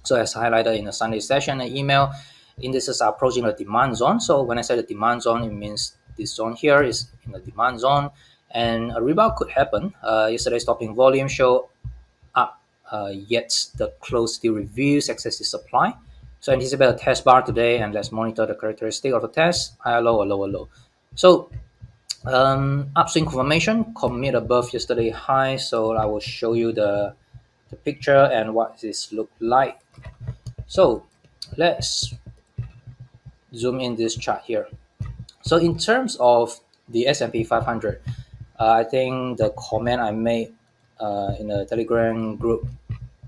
So as highlighted in the Sunday session and email, indices are approaching the demand zone. So when I say the demand zone, it means this zone here is in the demand zone, and a rebound could happen. Yesterday's stopping volume show up, yet the close still reviews excessive supply. So anticipate a test bar today, and let's monitor the characteristic of the test: higher low or lower low. So upswing confirmation, commit above yesterday high. So I will show you the picture and what this look like. So let's zoom in this chart here. So in terms of the S&P 500, I think the comment I made in the Telegram group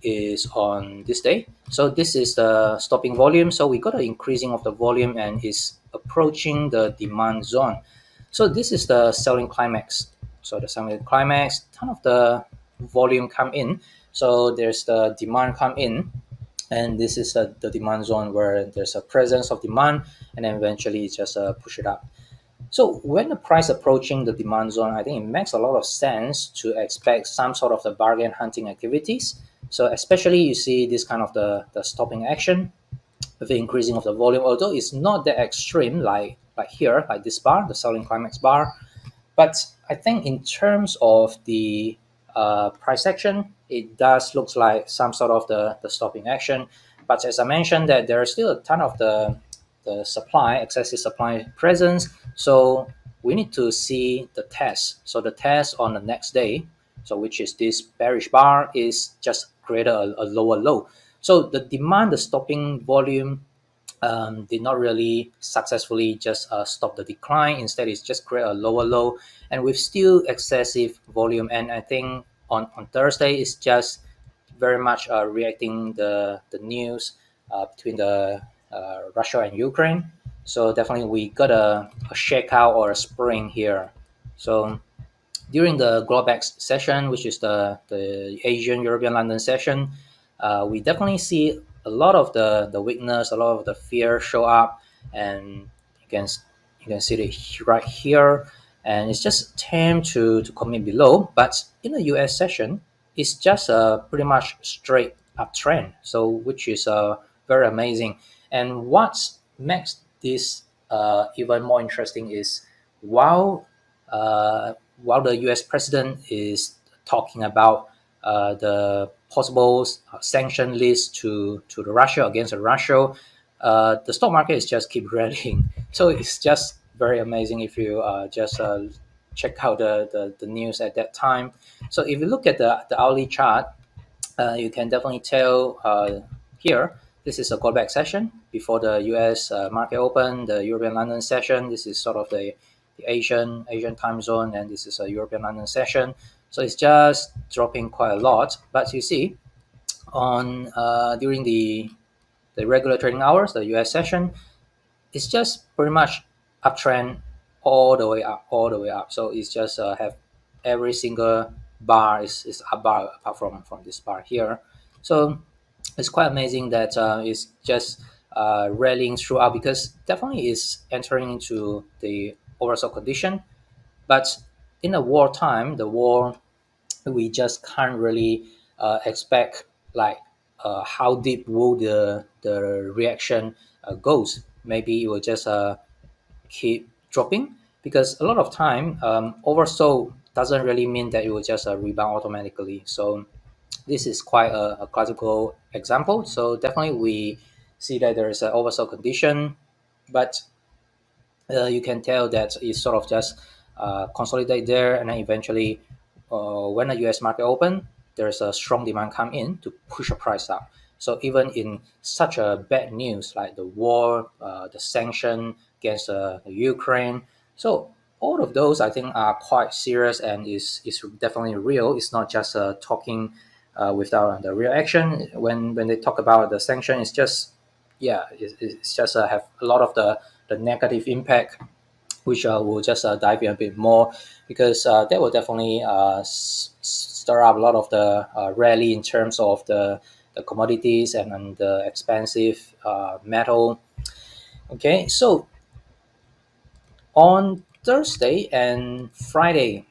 is on this day. So this is the stopping volume. So we got an increasing of the volume and is approaching the demand zone. So this is the selling climax. So the selling climax, ton of the volume come in. So there's the demand come in, and this is the demand zone where there's a presence of demand, and then eventually just push it up. So when the price approaching the demand zone, I think it makes a lot of sense to expect some sort of the bargain hunting activities. So especially you see this kind of the stopping action with the increasing of the volume, although it's not that extreme like here, like this bar, the selling climax bar. But I think in terms of the price action, it does look like some sort of the stopping action. But as I mentioned, that there is still a ton of the supply, excessive supply presence. So we need to see the test. So the test on the next day, so which is this bearish bar, is just created a lower low. So the demand, the stopping volume did not really successfully just stop the decline. Instead, it's just create a lower low, and with still excessive volume. And I think on Thursday, it's just very much reacting the news between the Russia and Ukraine. So definitely we got a shakeout or a spring here. So during the Globex session, which is the Asian European London session, we definitely see a lot of the weakness, a lot of the fear show up, and you can see it right here, and it's just time to commit below. But in the US session, it's just a pretty much straight uptrend, so which is very amazing. And what makes this even more interesting is while while the U.S. president is talking about the possible sanction list to the Russia against the Russia, the stock market is just keep rallying. So it's just very amazing if you just check out the news at that time. So if you look at the hourly chart, you can definitely tell here. This is a callback session before the U.S. Market open, the European London session. This is sort of the Asian time zone, and this is a European London session. So it's just dropping quite a lot. But you see, on during the regular trading hours, the US session, it's just pretty much uptrend all the way up, all the way up. So it's just have every single bar is a bar apart from this bar here. So it's quite amazing that it's just rallying throughout, because definitely is entering into the oversold condition. But in a wartime, the war, we just can't really expect like how deep will the reaction goes. Maybe it will just keep dropping, because a lot of time oversold doesn't really mean that it will just rebound automatically. So this is quite a classical example. So definitely we see that there is an oversold condition, but you can tell that it's sort of just consolidate there, and then eventually when the US market open, there's a strong demand come in to push the price up. So even in such a bad news like the war, the sanction against Ukraine, so all of those I think are quite serious and is definitely real. It's not just talking without the real action. When they talk about the sanction, it's just it's just have a lot of the negative impact, which we'll just dive in a bit more, because that will definitely stir up a lot of the rally in terms of the commodities and the expensive metal. Okay, so on Thursday and Friday,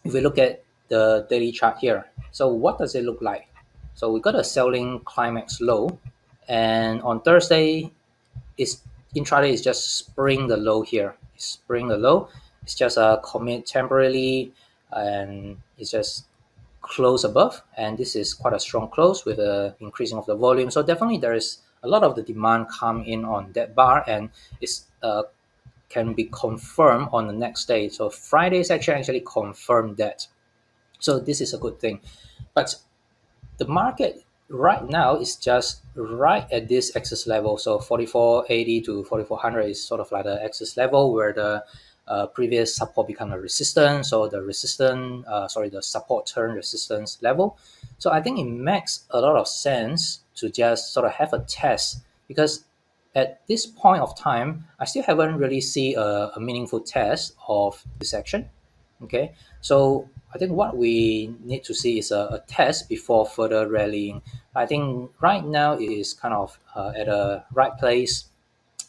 if we look at the daily chart here, so what does it look like? So we got a selling climax low, and on Thursday, it's intraday is just spring the low here. Spring the low. It's just a commit temporarily, and it's just close above, and this is quite a strong close with a increasing of the volume. So definitely there is a lot of the demand come in on that bar, and it's can be confirmed on the next day. So Friday section actually confirmed that. So this is a good thing. But the market right now is just right at this access level. So 4480 to 4400 is sort of like the access level where the previous support become a resistance. So the support turn resistance level. So I think it makes a lot of sense to just sort of have a test, because at this point of time, I still haven't really seen a meaningful test of this action. Okay, so I think what we need to see is a test before further rallying. I think right now it is kind of at a right place,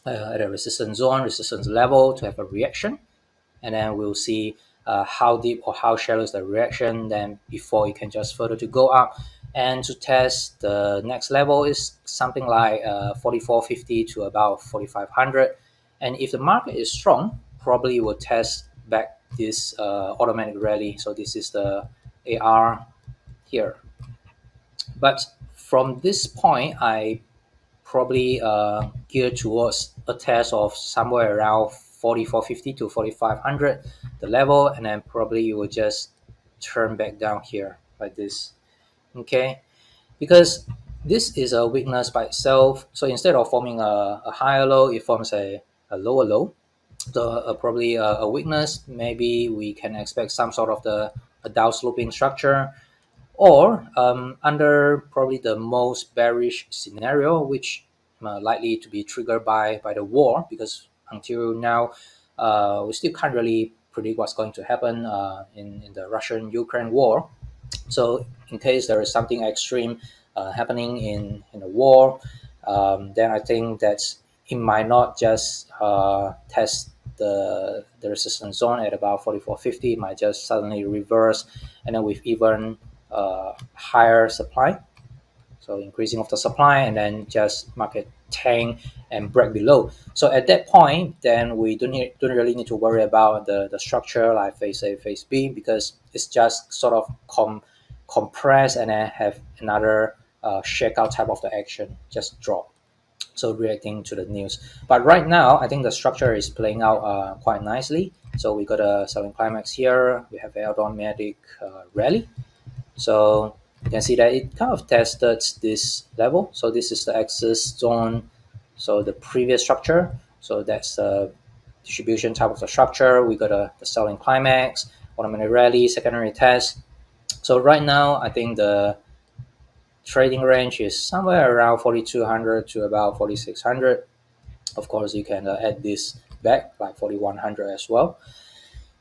at a resistance zone, resistance level to have a reaction, and then we'll see how deep or how shallow is the reaction. Then before you can just further to go up, and to test the next level is something like 4450 to about 4500. And if the market is strong, probably will test back this automatic rally. So this is the AR here. But from this point, I probably geared towards a test of somewhere around 4450 to 4500, the level, and then probably you will just turn back down here like this. Okay, because this is a weakness by itself. So instead of forming a higher low, it forms a lower low. So probably a weakness. Maybe we can expect some sort of a down sloping structure, or under probably the most bearish scenario, which likely to be triggered by the war, because until now we still can't really predict what's going to happen in the Russian-Ukraine war. So in case there is something extreme happening in the war, then I think that it might not just test the resistance zone at about 4450. It might just suddenly reverse, and then with even higher supply, so increasing of the supply, and then just market tank and break below. So at that point, then we don't really need to worry about the structure like phase A, phase B, because it's just sort of compress and then have another shakeout type of the action, just drop. So reacting to the news. But right now, I think the structure is playing out quite nicely. So we got a selling climax here. We have an automatic rally. So you can see that it kind of tested this level. So this is the access zone. So the previous structure. So that's the distribution type of the structure. We got the selling climax, automatic rally, secondary test. So right now, I think the trading range is somewhere around 4200 to about 4600. Of course, you can add this back like 4100 as well.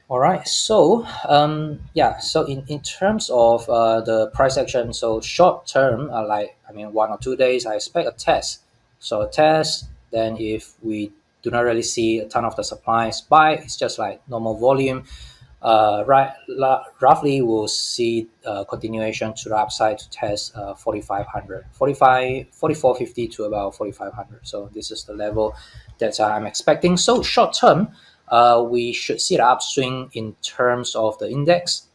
All right, so yeah, so in terms of the price action, so short term, like I mean 1 or 2 days, I expect a test. So a test, then if we do not really see a ton of the supply spike, it's just like normal volume. Roughly we'll see continuation to the upside to test 4500, 4450 to about 4500. So this is the level that I'm expecting. So short term, we should see the upswing in terms of the index,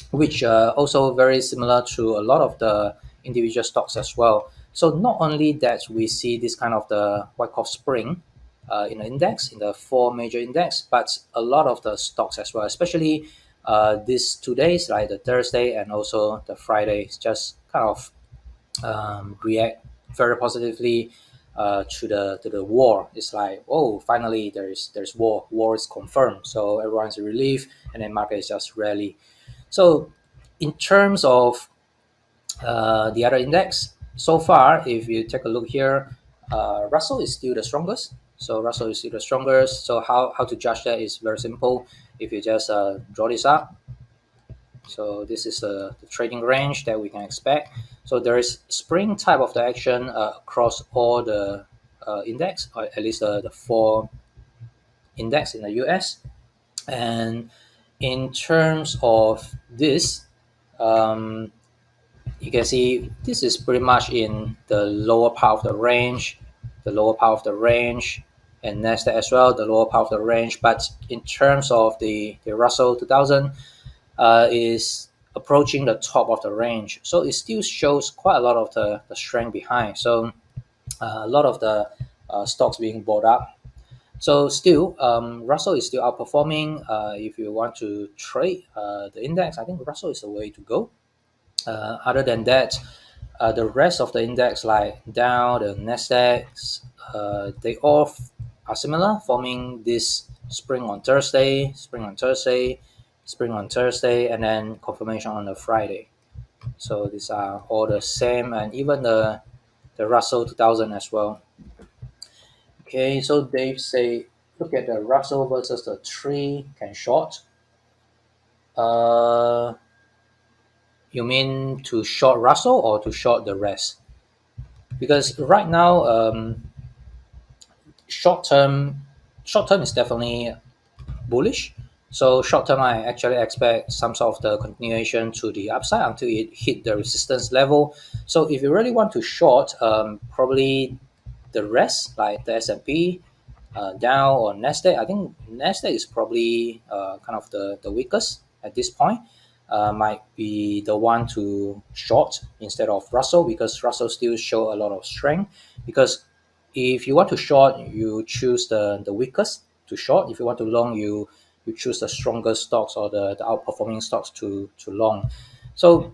which also very similar to a lot of the individual stocks as well. So not only that we see this kind of the Wyckoff spring in the index, in the four major index, but a lot of the stocks as well, especially these 2 days, like the Thursday and also the Friday, just kind of react very positively to the war. It's like, oh, finally there's war. War is confirmed. So everyone's relieved, and then market is just rally. So in terms of the other index, so far, if you take a look here, Russell is still the strongest. So Russell is still the strongest. So how to judge that is very simple. If you just draw this up, so this is the trading range that we can expect. So there is spring type of the action across all the index, or at least the four index in the US. And in terms of this, you can see this is pretty much in the lower part of the range, the lower part of the range, and Nasdaq as well, the lower part of the range. But in terms of the Russell 2000, is approaching the top of the range, so it still shows quite a lot of the strength behind. So a lot of the stocks being bought up. So still, Russell is still outperforming. If you want to trade the index, I think Russell is the way to go. Other than that, the rest of the index like Dow, the Nasdaq, they all are similar, forming this spring on Thursday, spring on Thursday, spring on Thursday, and then confirmation on the Friday. So these are all the same, and even the Russell 2000 as well. Okay, so Dave say, look at the Russell versus the tree can short. Uh, you mean to short Russell or to short the rest? Because right now, short term, short term is definitely bullish. So short term, I actually expect some sort of the continuation to the upside until it hit the resistance level. So if you really want to short, probably the rest like the S&P, Dow or Nasdaq. I think Nasdaq is probably kind of the weakest at this point. Might be the one to short instead of Russell, because Russell still show a lot of strength. Because if you want to short, you choose the weakest to short. If you want to long, you choose the strongest stocks or the outperforming stocks to long. So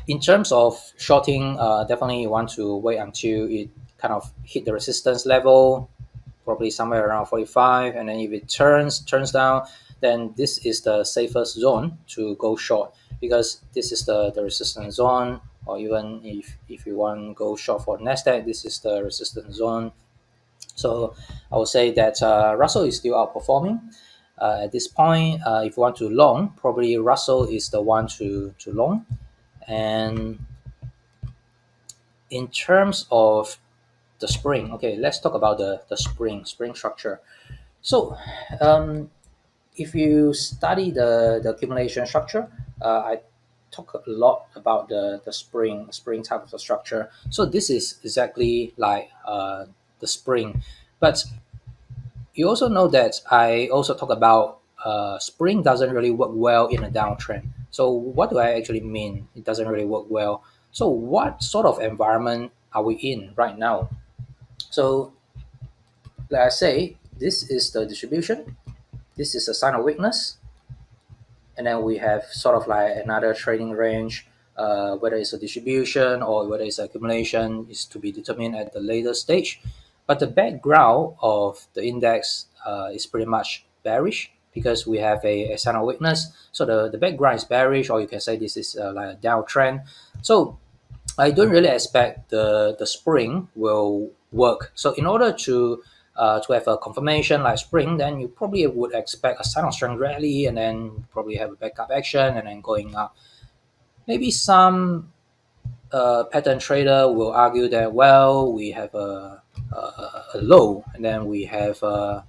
in terms of shorting, definitely you want to wait until it kind of hit the resistance level, probably somewhere around 45, and then if it turns down, then this is the safest zone to go short, because this is the resistance zone. Or even if you want to go short for Nasdaq, this is the resistance zone. So I would say that Russell is still outperforming at this point. If you want to long, probably Russell is the one to long. And in terms of the spring, okay, let's talk about the spring structure. So if you study the accumulation structure, I talk a lot about the spring type of the structure. So this is exactly like the spring. But you also know that I also talk about spring doesn't really work well in a downtrend. So what do I actually mean? It doesn't really work well. So what sort of environment are we in right now? So like I say, this is the distribution. This is a sign of weakness, and then we have sort of like another trading range. Whether it's a distribution or whether it's accumulation is to be determined at the later stage. But the background of the index is pretty much bearish, because we have a sign of weakness. So the background is bearish, or you can say this is like a downtrend. So I don't really expect the spring will work. So in order to have a confirmation like spring, then you probably would expect a sign of strength rally, and then probably have a backup action and then going up. Maybe some pattern trader will argue that, well, we have a low, and then we have a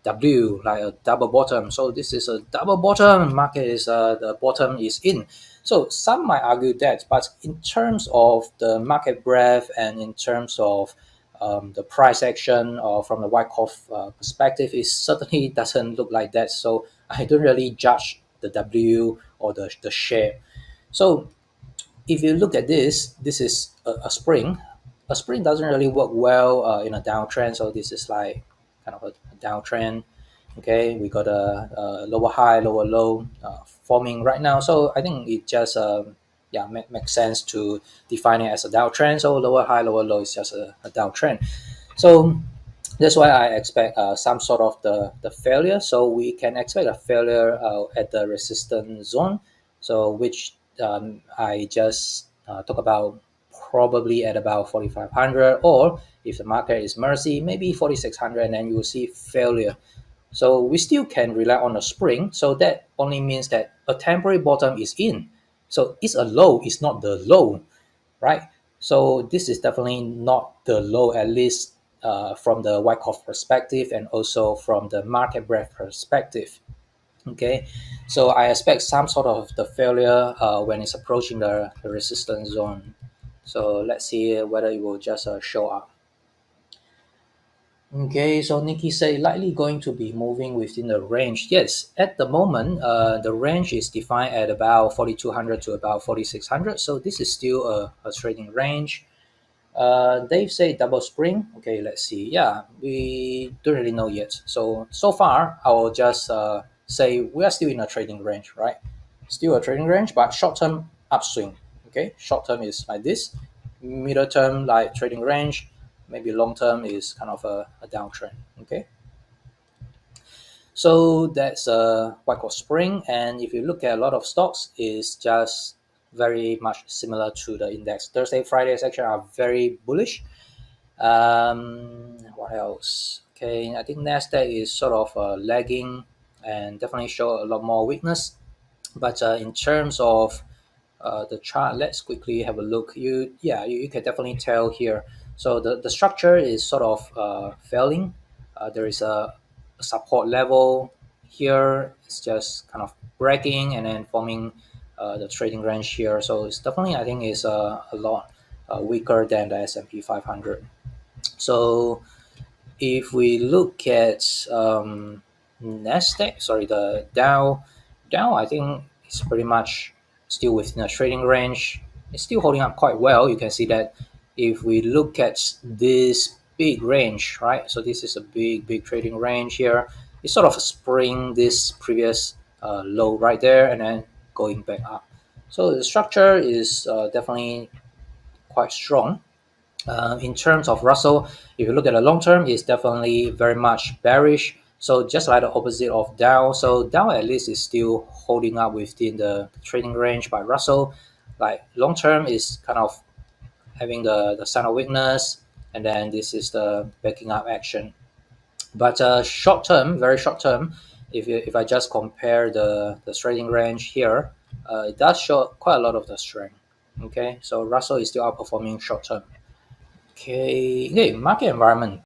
W, like a double bottom. So this is a double bottom. Market is the bottom is in. So some might argue that, but in terms of the market breadth and in terms of the price action or from the Wyckoff perspective, it certainly doesn't look like that. So I don't really judge the W or the share. So if you look at this is a spring. A spring doesn't really work well in a downtrend. So this is like kind of a downtrend. Okay, we got a lower high, lower low forming right now. So I think it just yeah makes sense to define it as a downtrend. So lower high, lower low is just a downtrend. So that's why I expect some sort of the failure. So we can expect a failure at the resistance zone. So which I just talk about, probably at about 4,500, or if the market is mercy, maybe 4,600, and then you will see failure. So we still can rely on a spring. So that only means that a temporary bottom is in. So it's a low, it's not the low, right? So this is definitely not the low, at least from the Wyckoff perspective and also from the market breadth perspective. Okay, so I expect some sort of the failure when it's approaching the resistance zone. So let's see whether it will just show up. Okay, so Nikki say likely going to be moving within the range. Yes, at the moment, the range is defined at about 4,200 to about 4,600. So this is still a trading range. Dave say double spring. Okay, let's see. Yeah, we don't really know yet. So far, I will just say we are still in a trading range, right? Still a trading range, but short term upswing. Okay, short term is like this. Middle term like trading range. Maybe long term is kind of a downtrend. Okay. So that's Wyckoff Spring, and if you look at a lot of stocks, it's just very much similar to the index. Thursday, Friday section are very bullish. What else? Okay, I think Nasdaq is sort of lagging and definitely show a lot more weakness. But in terms of the chart, let's quickly have a look. You can definitely tell here. So the structure is sort of failing. There is a support level here. It's just kind of breaking and then forming the trading range here. So it's definitely, I think, is a lot weaker than the S&P 500. So if we look at Nasdaq, sorry, the Dow, I think it's pretty much still within a trading range. It's still holding up quite well. You can see that if we look at this big range, right? So this is a big trading range here. It's sort of spring this previous low right there and then going back up. So the structure is definitely quite strong. In terms of Russell, if you look at the long term, it's definitely very much bearish. So just like the opposite of Dow. So Dow at least is still holding up within the trading range, but Russell, like long term, is kind of having the sign of weakness, and then this is the backing up action. But short term, very short term, if I just compare the trading range here, it does show quite a lot of the strength. Okay, so Russell is still outperforming short term. Okay, market environment.